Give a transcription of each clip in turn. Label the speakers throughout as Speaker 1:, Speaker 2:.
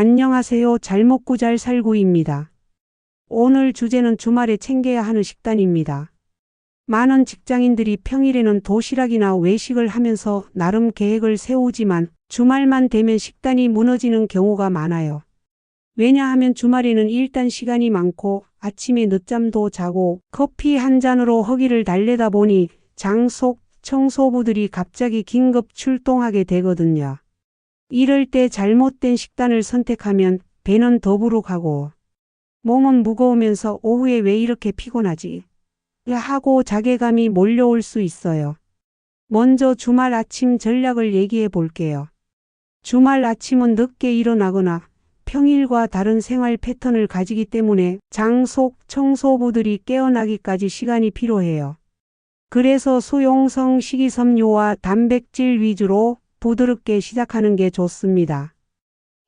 Speaker 1: 안녕하세요. 잘 먹고 잘 살고입니다. 오늘 주제는 주말에 챙겨야 하는 식단입니다. 많은 직장인들이 평일에는 도시락이나 외식을 하면서 나름 계획을 세우지만 주말만 되면 식단이 무너지는 경우가 많아요. 왜냐하면 주말에는 일단 시간이 많고 아침에 늦잠도 자고 커피 한 잔으로 허기를 달래다 보니 장 속 청소부들이 갑자기 긴급 출동하게 되거든요. 이럴 때 잘못된 식단을 선택하면 배는 더부룩하고 몸은 무거우면서 오후에 왜 이렇게 피곤하지? 하고 자괴감이 몰려올 수 있어요. 먼저 주말 아침 전략을 얘기해 볼게요. 주말 아침은 늦게 일어나거나 평일과 다른 생활 패턴을 가지기 때문에 장 속 청소부들이 깨어나기까지 시간이 필요해요. 그래서 수용성 식이섬유와 단백질 위주로 부드럽게 시작하는 게 좋습니다.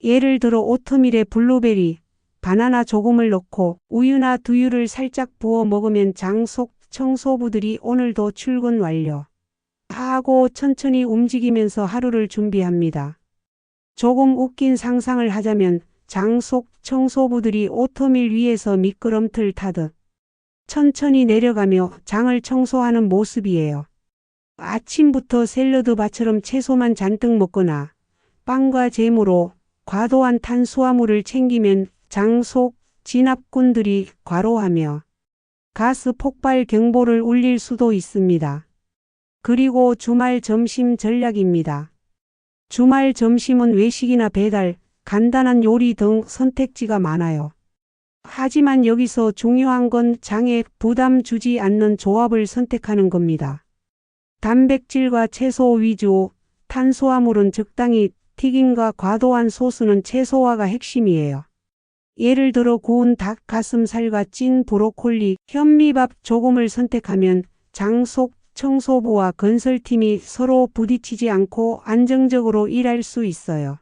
Speaker 1: 예를 들어 오트밀에 블루베리, 바나나 조금을 넣고 우유나 두유를 살짝 부어 먹으면 장 속 청소부들이 오늘도 출근 완료 하고 천천히 움직이면서 하루를 준비합니다. 조금 웃긴 상상을 하자면 장 속 청소부들이 오트밀 위에서 미끄럼틀 타듯 천천히 내려가며 장을 청소하는 모습이에요. 아침부터 샐러드바처럼 채소만 잔뜩 먹거나 빵과 잼으로 과도한 탄수화물을 챙기면 장 속 진압군들이 과로하며 가스 폭발 경보를 울릴 수도 있습니다. 그리고 주말 점심 전략입니다. 주말 점심은 외식이나 배달, 간단한 요리 등 선택지가 많아요. 하지만 여기서 중요한 건 장에 부담 주지 않는 조합을 선택하는 겁니다. 단백질과 채소 위주, 탄수화물은 적당히, 튀김과 과도한 소스는 최소화가 핵심이에요. 예를 들어 구운 닭 가슴살과 찐 브로콜리, 현미밥 조금을 선택하면 장 속 청소부와 건설팀이 서로 부딪히지 않고 안정적으로 일할 수 있어요.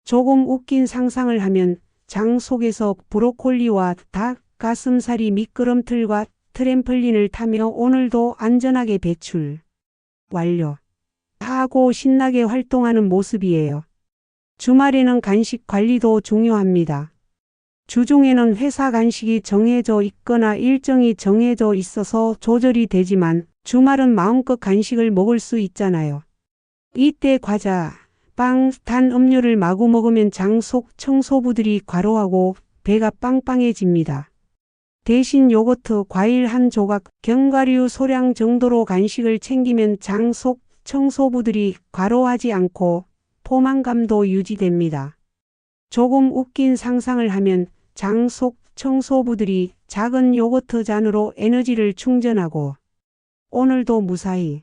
Speaker 1: 조금 웃긴 상상을 하면 장 속에서 브로콜리와 닭 가슴살이 미끄럼틀과 트램펄린을 타며 오늘도 안전하게 배출 완료 하고 신나게 활동하는 모습이에요. 주말에는 간식 관리도 중요합니다. 주중에는 회사 간식이 정해져 있거나 일정이 정해져 있어서 조절이 되지만 주말은 마음껏 간식을 먹을 수 있잖아요. 이때 과자, 빵, 단 음료를 마구 먹으면 장 속 청소부들이 과로하고 배가 빵빵해집니다. 대신 요거트, 과일 한 조각, 견과류 소량 정도로 간식을 챙기면 장 속 청소부들이 과로하지 않고 포만감도 유지됩니다. 조금 웃긴 상상을 하면 장 속 청소부들이 작은 요거트 잔으로 에너지를 충전하고 오늘도 무사히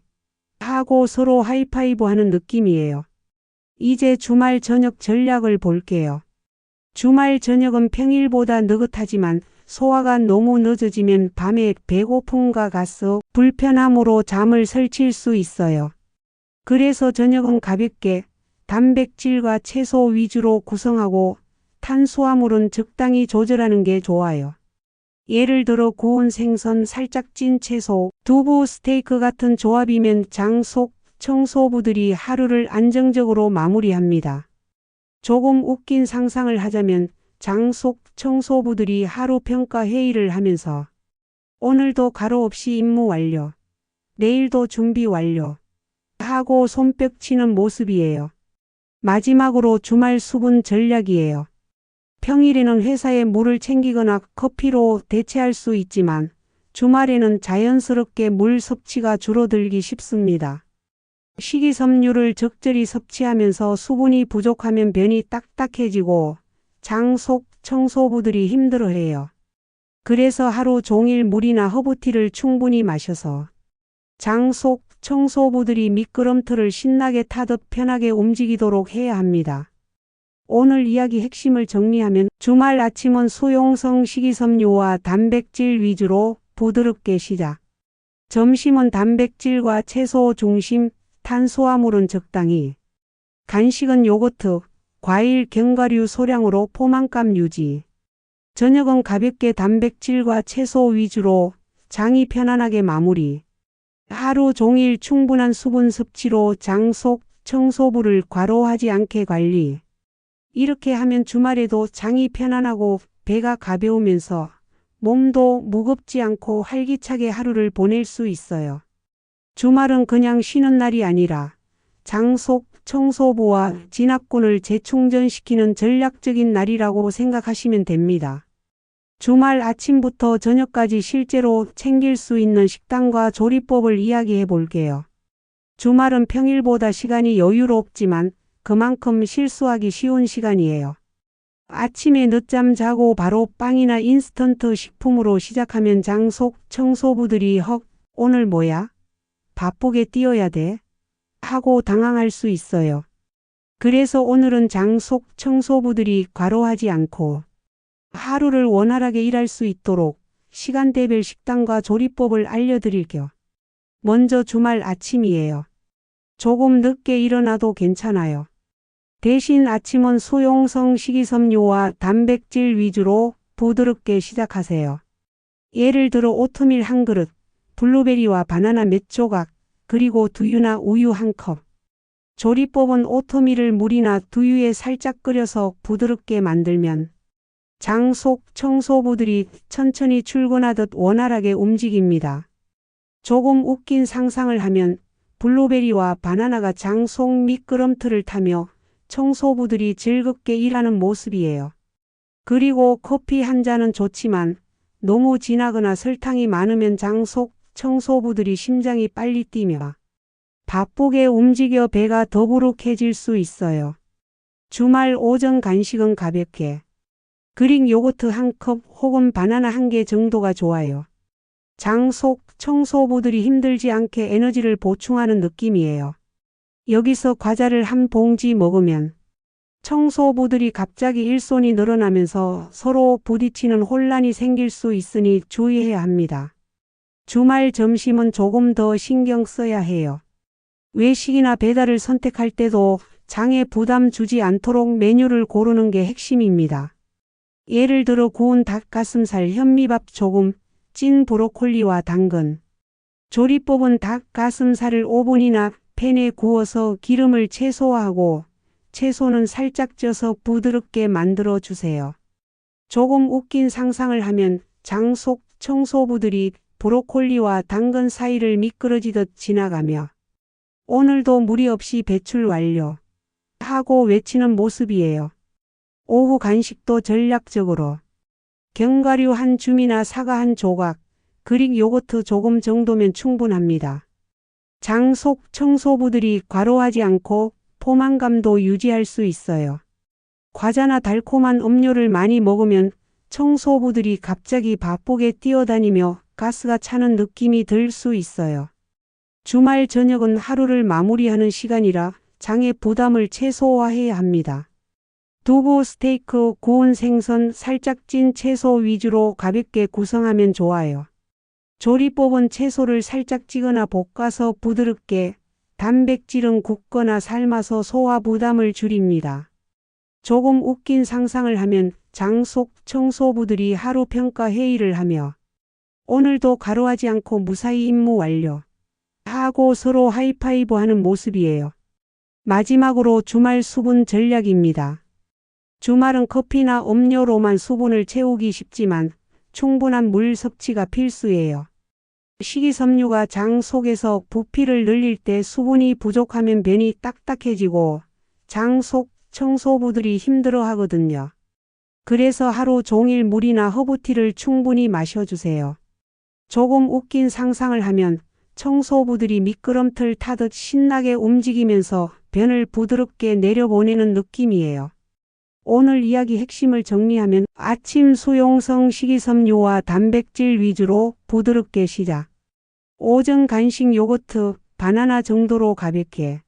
Speaker 1: 하고 서로 하이파이브 하는 느낌이에요. 이제 주말 저녁 전략을 볼게요. 주말 저녁은 평일보다 느긋하지만 소화가 너무 늦어지면 밤에 배고픔과 가스, 불편함으로 잠을 설칠 수 있어요. 그래서 저녁은 가볍게 단백질과 채소 위주로 구성하고 탄수화물은 적당히 조절하는 게 좋아요. 예를 들어 구운 생선, 살짝 찐 채소, 두부, 스테이크 같은 조합이면 장 속 청소부들이 하루를 안정적으로 마무리합니다. 조금 웃긴 상상을 하자면 장 속 청소부들이 하루 평가 회의를 하면서 오늘도 가로 없이 임무 완료, 내일도 준비 완료 하고 손뼉 치는 모습이에요. 마지막으로 주말 수분 전략이에요. 평일에는 회사에 물을 챙기거나 커피로 대체할 수 있지만 주말에는 자연스럽게 물 섭취가 줄어들기 쉽습니다. 식이섬유를 적절히 섭취하면서 수분이 부족하면 변이 딱딱해지고 장 속 청소부들이 힘들어해요. 그래서 하루 종일 물이나 허브티를 충분히 마셔서 장 속 청소부들이 미끄럼틀을 신나게 타듯 편하게 움직이도록 해야 합니다. 오늘 이야기 핵심을 정리하면 주말 아침은 수용성 식이섬유와 단백질 위주로 부드럽게 시작. 점심은 단백질과 채소 중심, 탄수화물은 적당히. 간식은 요거트, 과일, 견과류 소량으로 포만감 유지. 저녁은 가볍게 단백질과 채소 위주로 장이 편안하게 마무리. 하루 종일 충분한 수분 섭취로 장 속 청소부를 과로하지 않게 관리. 이렇게 하면 주말에도 장이 편안하고 배가 가벼우면서 몸도 무겁지 않고 활기차게 하루를 보낼 수 있어요. 주말은 그냥 쉬는 날이 아니라 장속, 청소부와 진압군을 재충전시키는 전략적인 날이라고 생각하시면 됩니다. 주말 아침부터 저녁까지 실제로 챙길 수 있는 식단과 조리법을 이야기해 볼게요. 주말은 평일보다 시간이 여유롭지만 그만큼 실수하기 쉬운 시간이에요. 아침에 늦잠 자고 바로 빵이나 인스턴트 식품으로 시작하면 장속, 청소부들이 오늘 뭐야? 바쁘게 뛰어야 돼? 하고 당황할 수 있어요. 그래서 오늘은 장속, 청소부들이 과로하지 않고 하루를 원활하게 일할 수 있도록 시간대별 식단과 조리법을 알려드릴게요. 먼저 주말 아침이에요. 조금 늦게 일어나도 괜찮아요. 대신 아침은 수용성 식이섬유와 단백질 위주로 부드럽게 시작하세요. 예를 들어 오트밀 한 그릇, 블루베리와 바나나 몇 조각, 그리고 두유나 우유 한 컵. 조리법은 오트밀을 물이나 두유에 살짝 끓여서 부드럽게 만들면 장속, 청소부들이 천천히 출근하듯 원활하게 움직입니다. 조금 웃긴 상상을 하면 블루베리와 바나나가 장속 미끄럼틀을 타며 청소부들이 즐겁게 일하는 모습이에요. 그리고 커피 한 잔은 좋지만 너무 진하거나 설탕이 많으면 장속, 청소부들이 심장이 빨리 뛰며 바쁘게 움직여 배가 더부룩해질 수 있어요. 주말 오전 간식은 가볍게 그릭 요거트 한 컵 혹은 바나나 한 개 정도가 좋아요. 장속, 청소부들이 힘들지 않게 에너지를 보충하는 느낌이에요. 여기서 과자를 한 봉지 먹으면 청소부들이 갑자기 일손이 늘어나면서 서로 부딪히는 혼란이 생길 수 있으니 주의해야 합니다. 주말 점심은 조금 더 신경 써야 해요. 외식이나 배달을 선택할 때도 장에 부담 주지 않도록 메뉴를 고르는 게 핵심입니다. 예를 들어 구운 닭가슴살 현미밥 조금, 찐 브로콜리와 당근. 조리법은 닭가슴살을 오븐이나 팬에 구워서 기름을 최소화하고 채소는 살짝 쪄서 부드럽게 만들어 주세요. 조금 웃긴 상상을 하면 장속, 청소부들이 브로콜리와 당근 사이를 미끄러지듯 지나가며 오늘도 무리 없이 배출 완료 하고 외치는 모습이에요. 오후 간식도 전략적으로 견과류 한 줌이나 사과 한 조각, 그릭 요거트 조금 정도면 충분합니다. 장속, 청소부들이 과로하지 않고 포만감도 유지할 수 있어요. 과자나 달콤한 음료를 많이 먹으면 청소부들이 갑자기 바쁘게 뛰어다니며 가스가 차는 느낌이 들 수 있어요. 주말 저녁은 하루를 마무리하는 시간이라 장의 부담을 최소화해야 합니다. 두부, 스테이크, 구운 생선, 살짝 찐 채소 위주로 가볍게 구성하면 좋아요. 조리법은 채소를 살짝 찌거나 볶아서 부드럽게, 단백질은 굽거나 삶아서 소화 부담을 줄입니다. 조금 웃긴 상상을 하면 장속, 청소부들이 하루 평가 회의를 하며 오늘도 과로하지 않고 무사히 임무 완료 하고 서로 하이파이브 하는 모습이에요. 마지막으로 주말 수분 전략입니다. 주말은 커피나 음료로만 수분을 채우기 쉽지만 충분한 물 섭취가 필수예요. 식이섬유가 장 속에서 부피를 늘릴 때 수분이 부족하면 변이 딱딱해지고 장 속 청소부들이 힘들어 하거든요. 그래서 하루 종일 물이나 허브티를 충분히 마셔주세요. 조금 웃긴 상상을 하면 청소부들이 미끄럼틀 타듯 신나게 움직이면서 변을 부드럽게 내려보내는 느낌이에요. 오늘 이야기 핵심을 정리하면 아침 수용성 식이섬유와 단백질 위주로 부드럽게 시작. 오전 간식 요거트, 바나나 정도로 가볍게.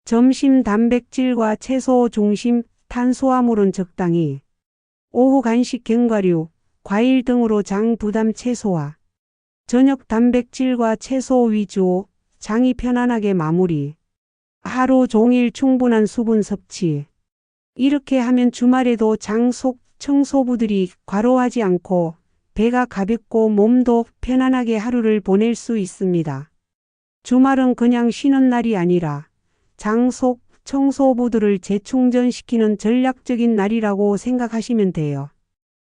Speaker 1: 점심 단백질과 채소 중심, 탄수화물은 적당히. 오후 간식 견과류, 과일 등으로 장 부담 최소화. 저녁 단백질과 채소 위주, 장이 편안하게 마무리. 하루 종일 충분한 수분 섭취. 이렇게 하면 주말에도 장속 청소부들이 과로하지 않고 배가 가볍고 몸도 편안하게 하루를 보낼 수 있습니다. 주말은 그냥 쉬는 날이 아니라 장속 청소부들을 재충전시키는 전략적인 날이라고 생각하시면 돼요.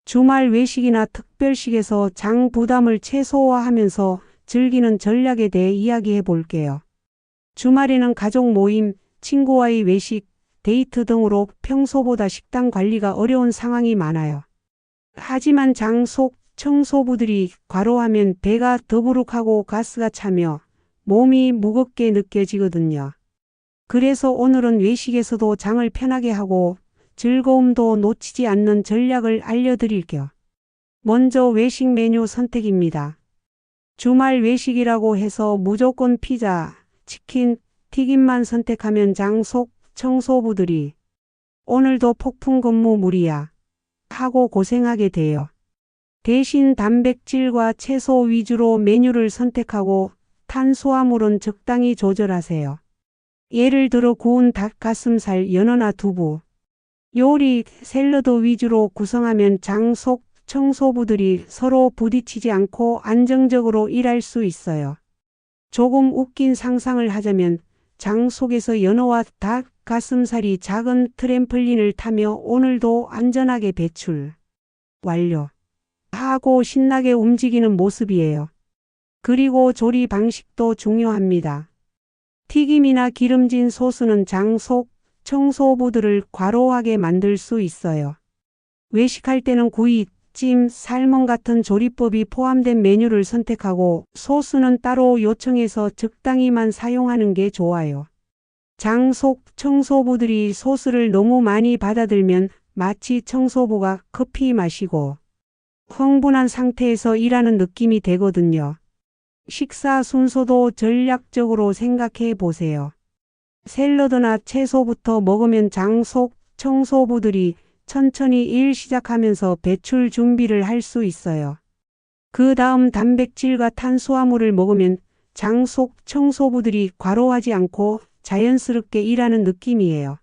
Speaker 1: 주말 외식이나 특별식에서 장 부담을 최소화하면서 즐기는 전략에 대해 이야기해 볼게요. 주말에는 가족 모임, 친구와의 외식, 데이트 등으로 평소보다 식단 관리가 어려운 상황이 많아요. 하지만 장 속 청소부들이 과로하면 배가 더부룩하고 가스가 차며 몸이 무겁게 느껴지거든요. 그래서 오늘은 외식에서도 장을 편하게 하고 즐거움도 놓치지 않는 전략을 알려드릴게요. 먼저 외식 메뉴 선택입니다. 주말 외식이라고 해서 무조건 피자, 치킨, 튀김만 선택하면 장 속 청소부들이 오늘도 폭풍 근무 무리야 하고 고생하게 돼요. 대신 단백질과 채소 위주로 메뉴를 선택하고 탄수화물은 적당히 조절하세요. 예를 들어 구운 닭가슴살, 연어나 두부, 요리, 샐러드 위주로 구성하면 장 속 청소부들이 서로 부딪히지 않고 안정적으로 일할 수 있어요. 조금 웃긴 상상을 하자면 장 속에서 연어와 닭가슴살이 작은 트램펄린을 타며 오늘도 안전하게 배출 완료 하고 신나게 움직이는 모습이에요. 그리고 조리 방식도 중요합니다. 튀김이나 기름진 소스는 장 속 청소부들을 과로하게 만들 수 있어요. 외식할 때는 구이, 찜, 삶음 같은 조리법이 포함된 메뉴를 선택하고 소스는 따로 요청해서 적당히만 사용하는 게 좋아요. 장 속 청소부들이 소스를 너무 많이 받아들면 마치 청소부가 커피 마시고 흥분한 상태에서 일하는 느낌이 되거든요. 식사 순서도 전략적으로 생각해 보세요. 샐러드나 채소부터 먹으면 장 속 청소부들이 천천히 일 시작하면서 배출 준비를 할 수 있어요. 그 다음 단백질과 탄수화물을 먹으면 장 속 청소부들이 과로하지 않고 자연스럽게 일하는 느낌이에요.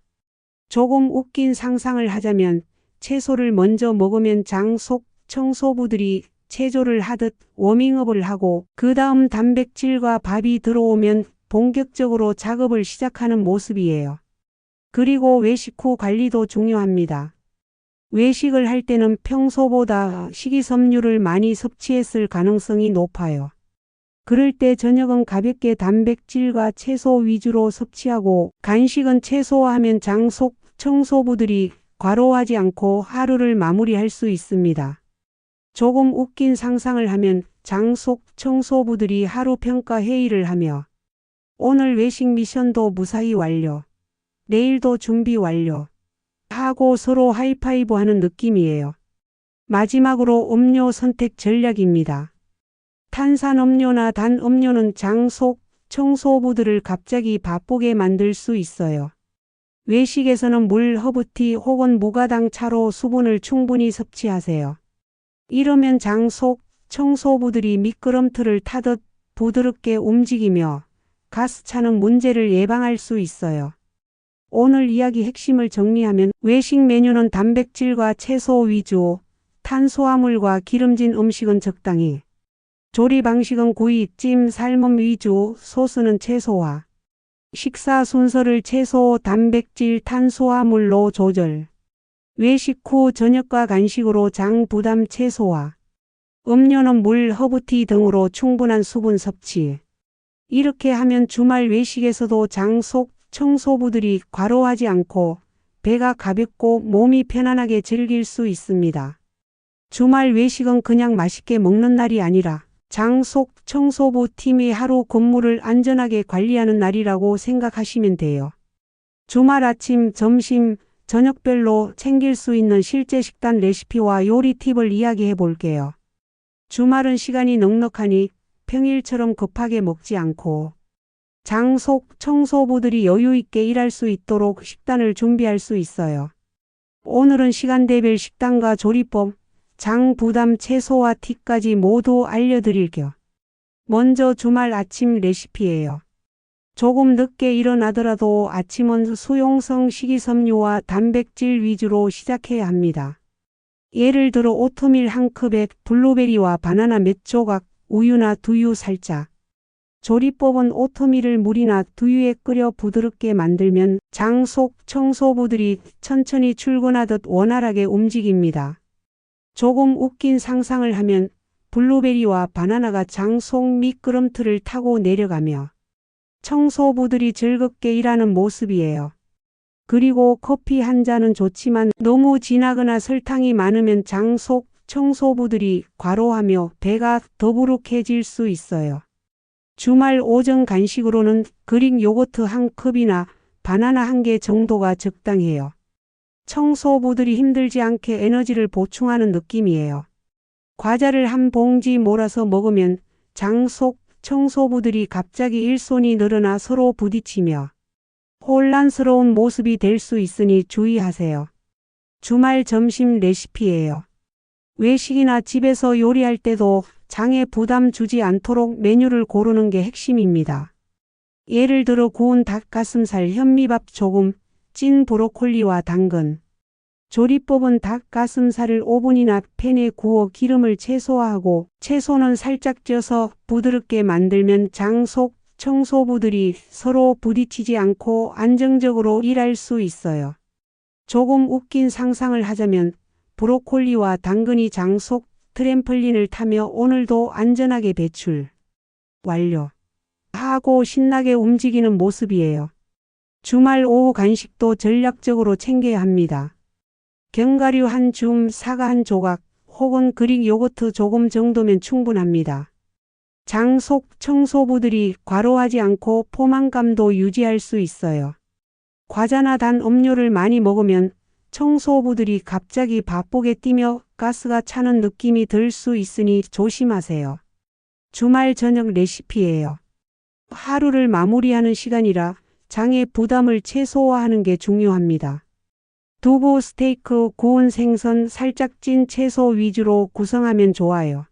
Speaker 1: 조금 웃긴 상상을 하자면 채소를 먼저 먹으면 장 속 청소부들이 체조를 하듯 워밍업을 하고 그 다음 단백질과 밥이 들어오면 본격적으로 작업을 시작하는 모습이에요. 그리고 외식 후 관리도 중요합니다. 외식을 할 때는 평소보다 식이섬유를 많이 섭취했을 가능성이 높아요. 그럴 때 저녁은 가볍게 단백질과 채소 위주로 섭취하고 간식은 최소화하면 장 속 청소부들이 과로하지 않고 하루를 마무리할 수 있습니다. 조금 웃긴 상상을 하면 장 속 청소부들이 하루 평가 회의를 하며 오늘 외식 미션도 무사히 완료, 내일도 준비 완료 하고 서로 하이파이브 하는 느낌이에요. 마지막으로 음료 선택 전략입니다. 탄산음료나 단음료는 장 속 청소부들을 갑자기 바쁘게 만들 수 있어요. 외식에서는 물, 허브티 혹은 무가당 차로 수분을 충분히 섭취하세요. 이러면 장 속 청소부들이 미끄럼틀을 타듯 부드럽게 움직이며 가스 차는 문제를 예방할 수 있어요. 오늘 이야기 핵심을 정리하면 외식 메뉴는 단백질과 채소 위주, 탄수화물과 기름진 음식은 적당히, 조리 방식은 구이, 찜, 삶음 위주, 소스는 최소화. 식사 순서를 채소, 단백질, 탄수화물로 조절. 외식 후 저녁과 간식으로 장 부담 최소화. 음료는 물, 허브티 등으로 충분한 수분 섭취. 이렇게 하면 주말 외식에서도 장 속 청소부들이 과로하지 않고 배가 가볍고 몸이 편안하게 즐길 수 있습니다. 주말 외식은 그냥 맛있게 먹는 날이 아니라 장 속 청소부 팀이 하루 근무를 안전하게 관리하는 날이라고 생각하시면 돼요. 주말 아침, 점심, 저녁별로 챙길 수 있는 실제 식단 레시피와 요리 팁을 이야기해 볼게요. 주말은 시간이 넉넉하니 평일처럼 급하게 먹지 않고 장 속 청소부들이 여유 있게 일할 수 있도록 식단을 준비할 수 있어요. 오늘은 시간대별 식단과 조리법, 장 부담 최소화 팁까지 모두 알려드릴게요. 먼저 주말 아침 레시피예요. 조금 늦게 일어나더라도 아침은 수용성 식이섬유와 단백질 위주로 시작해야 합니다. 예를 들어 오트밀 한 컵에 블루베리와 바나나 몇 조각, 우유나 두유 살짝. 조리법은 오트밀을 물이나 두유에 끓여 부드럽게 만들면 장 속 청소부들이 천천히 출근하듯 원활하게 움직입니다. 조금 웃긴 상상을 하면 블루베리와 바나나가 장 속 미끄럼틀을 타고 내려가며 청소부들이 즐겁게 일하는 모습이에요. 그리고 커피 한 잔은 좋지만 너무 진하거나 설탕이 많으면 장 속 청소부들이 과로하며 배가 더부룩해질 수 있어요. 주말 오전 간식으로는 그릭 요거트 한 컵이나 바나나 한 개 정도가 적당해요. 청소부들이 힘들지 않게 에너지를 보충하는 느낌이에요. 과자를 한 봉지 몰아서 먹으면 장 속 청소부들이 갑자기 일손이 늘어나 서로 부딪히며 혼란스러운 모습이 될 수 있으니 주의하세요. 주말 점심 레시피예요. 외식이나 집에서 요리할 때도 장에 부담 주지 않도록 메뉴를 고르는 게 핵심입니다. 예를 들어 구운 닭가슴살, 현미밥 조금, 찐 브로콜리와 당근. 조리법은 닭가슴살을 오븐이나 팬에 구워 기름을 최소화하고 채소는 살짝 쪄서 부드럽게 만들면 장 속 청소부들이 서로 부딪히지 않고 안정적으로 일할 수 있어요. 조금 웃긴 상상을 하자면 브로콜리와 당근이 장 속 트램펄린을 타며 오늘도 안전하게 배출 완료 하고 신나게 움직이는 모습이에요. 주말 오후 간식도 전략적으로 챙겨야 합니다. 견과류 한 줌, 사과 한 조각, 혹은 그릭 요거트 조금 정도면 충분합니다. 장 속 청소부들이 과로하지 않고 포만감도 유지할 수 있어요. 과자나 단 음료를 많이 먹으면 청소부들이 갑자기 바쁘게 뛰며 가스가 차는 느낌이 들 수 있으니 조심하세요. 주말 저녁 레시피예요. 하루를 마무리하는 시간이라 장의 부담을 최소화하는 게 중요합니다. 두부, 스테이크, 구운 생선, 살짝 찐 채소 위주로 구성하면 좋아요.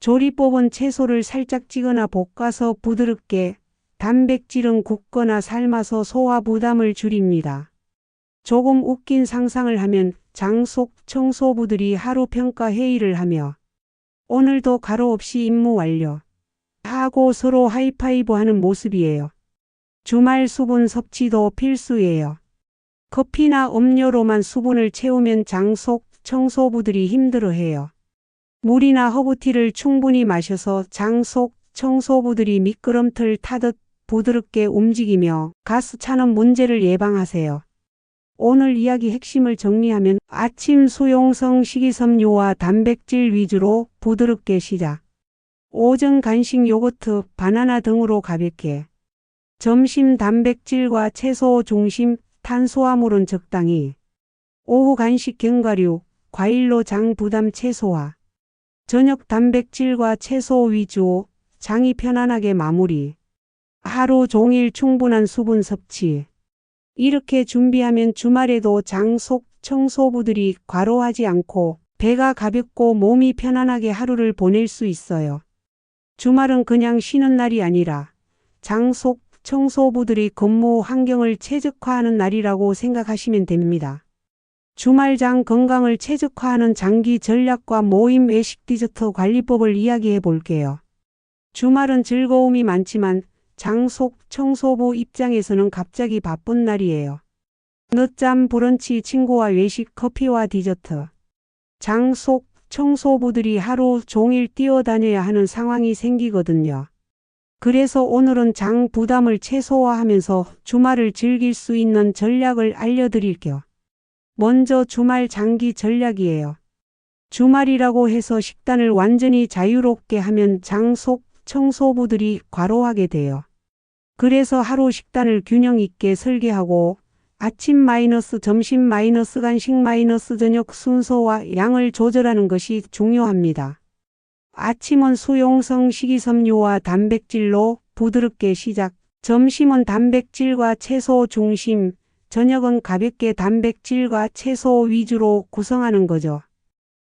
Speaker 1: 조리법은 채소를 살짝 찌거나 볶아서 부드럽게, 단백질은 굽거나 삶아서 소화 부담을 줄입니다. 조금 웃긴 상상을 하면 장 속 청소부들이 하루 평가 회의를 하며 오늘도 가로 없이 임무 완료 하고 서로 하이파이브 하는 모습이에요. 주말 수분 섭취도 필수예요. 커피나 음료로만 수분을 채우면 장 속 청소부들이 힘들어해요. 물이나 허브티를 충분히 마셔서 장 속 청소부들이 미끄럼틀 타듯 부드럽게 움직이며 가스 차는 문제를 예방하세요. 오늘 이야기 핵심을 정리하면 아침 수용성 식이섬유와 단백질 위주로 부드럽게 시작. 오전 간식 요거트, 바나나 등으로 가볍게. 점심 단백질과 채소 중심, 탄수화물은 적당히. 오후 간식 견과류, 과일로 장 부담 최소화. 저녁 단백질과 채소 위주, 장이 편안하게 마무리. 하루 종일 충분한 수분 섭취. 이렇게 준비하면 주말에도 장 속 청소부들이 과로하지 않고 배가 가볍고 몸이 편안하게 하루를 보낼 수 있어요. 주말은 그냥 쉬는 날이 아니라 장 속 청소부들이 근무 환경을 최적화하는 날이라고 생각하시면 됩니다. 주말장 건강을 최적화하는 장기 전략과 모임 외식 디저트 관리법을 이야기해 볼게요. 주말은 즐거움이 많지만 장 속 청소부 입장에서는 갑자기 바쁜 날이에요. 늦잠, 브런치, 친구와 외식, 커피와 디저트. 장 속 청소부들이 하루 종일 뛰어다녀야 하는 상황이 생기거든요. 그래서 오늘은 장 부담을 최소화하면서 주말을 즐길 수 있는 전략을 알려드릴게요. 먼저 주말 장기 전략이에요. 주말이라고 해서 식단을 완전히 자유롭게 하면 장 속 청소부들이 과로하게 돼요. 그래서 하루 식단을 균형 있게 설계하고 아침 마이너스 점심 마이너스 간식 마이너스 저녁 순서와 양을 조절하는 것이 중요합니다. 아침은 수용성 식이섬유와 단백질로 부드럽게 시작, 점심은 단백질과 채소 중심, 저녁은 가볍게 단백질과 채소 위주로 구성하는 거죠.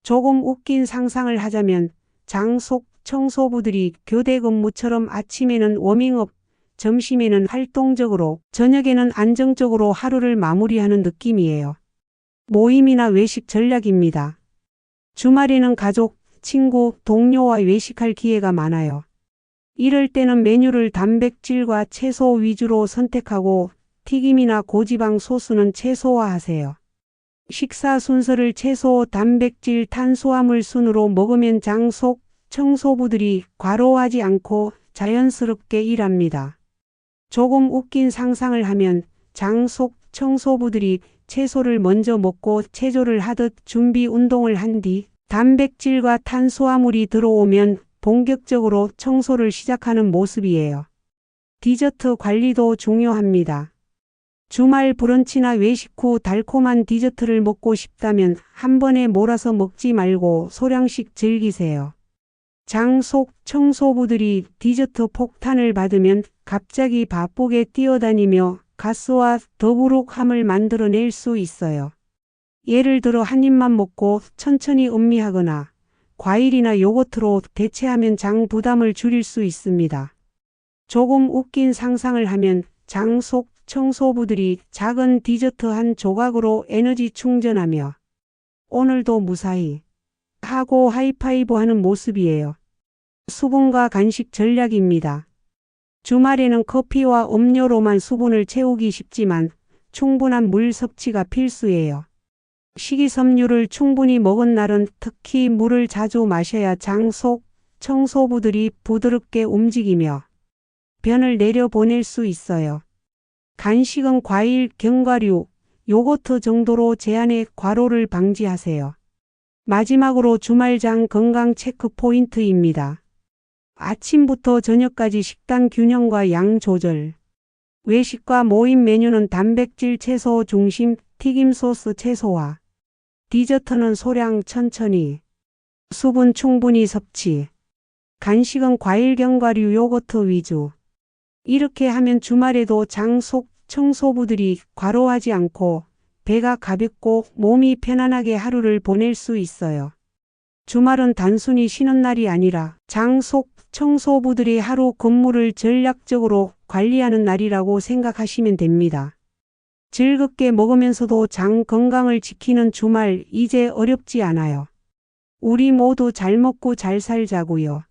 Speaker 1: 조금 웃긴 상상을 하자면 장 속 청소부들이 교대 근무처럼 아침에는 워밍업, 점심에는 활동적으로, 저녁에는 안정적으로 하루를 마무리하는 느낌이에요. 모임이나 외식 전략입니다. 주말에는 가족, 친구, 동료와 외식할 기회가 많아요. 이럴 때는 메뉴를 단백질과 채소 위주로 선택하고 튀김이나 고지방 소스는 최소화하세요. 식사 순서를 채소, 단백질, 탄수화물 순으로 먹으면 장 속 청소부들이 과로하지 않고 자연스럽게 일합니다. 조금 웃긴 상상을 하면 장 속 청소부들이 채소를 먼저 먹고 체조를 하듯 준비 운동을 한 뒤 단백질과 탄수화물이 들어오면 본격적으로 청소를 시작하는 모습이에요. 디저트 관리도 중요합니다. 주말 브런치나 외식 후 달콤한 디저트를 먹고 싶다면 한 번에 몰아서 먹지 말고 소량씩 즐기세요. 장 속 청소부들이 디저트 폭탄을 받으면 갑자기 바쁘게 뛰어다니며 가스와 더부룩함을 만들어낼 수 있어요. 예를 들어 한 입만 먹고 천천히 음미하거나 과일이나 요거트로 대체하면 장 부담을 줄일 수 있습니다. 조금 웃긴 상상을 하면 장 속 청소부들이 작은 디저트 한 조각으로 에너지 충전하며 오늘도 무사히 하고 하이파이브 하는 모습이에요. 수분과 간식 전략입니다. 주말에는 커피와 음료로만 수분을 채우기 쉽지만 충분한 물 섭취가 필수예요. 식이섬유를 충분히 먹은 날은 특히 물을 자주 마셔야 장 속 청소부들이 부드럽게 움직이며 변을 내려보낼 수 있어요. 간식은 과일, 견과류, 요거트 정도로 제한해 과로를 방지하세요. 마지막으로 주말장 건강 체크 포인트입니다. 아침부터 저녁까지 식단 균형과 양 조절. 외식과 모임 메뉴는 단백질 채소 중심, 튀김 소스 최소화. 디저트는 소량 천천히. 수분 충분히 섭취. 간식은 과일, 견과류, 요거트 위주. 이렇게 하면 주말에도 장 속 청소부들이 과로하지 않고 배가 가볍고 몸이 편안하게 하루를 보낼 수 있어요. 주말은 단순히 쉬는 날이 아니라 장 속 청소부들이 하루 근무를 전략적으로 관리하는 날이라고 생각하시면 됩니다. 즐겁게 먹으면서도 장 건강을 지키는 주말 이제 어렵지 않아요. 우리 모두 잘 먹고 잘 살자고요.